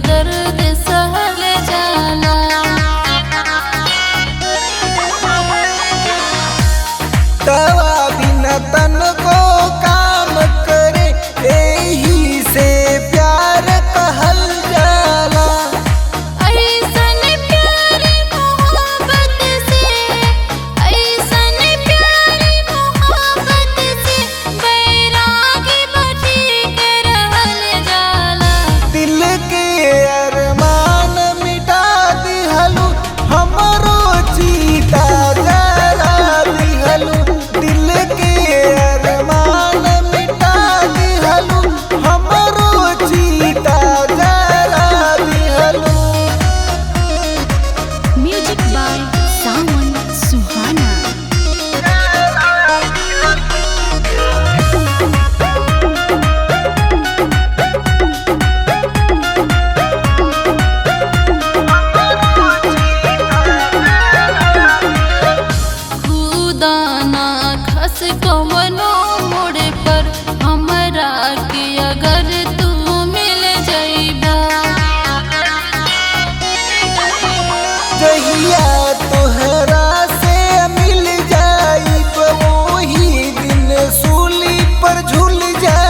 दर्द सहल जाला। दवा बिना तन को काम करे, यही से प्यार कहल जाला। ऐसन प्यार मोहब्बत से, ऐसन प्यार मोहब्बत से बैरागी बची के रहल जाला। दिल के अरमान मिटा दिहलू, हमरो चीता जरा दिहलू। दिल के अरमान मिटा दिहलू, हमरो चीता जरा दिहलू। म्यूजिक बाय सावन सुहाना। खुदा ना खस कवनो मोड़ पर हमरा के अगर तू मिल जइबा। जहिया तोहरा से मिल जाइब, वही दिन सूली पर झूल जा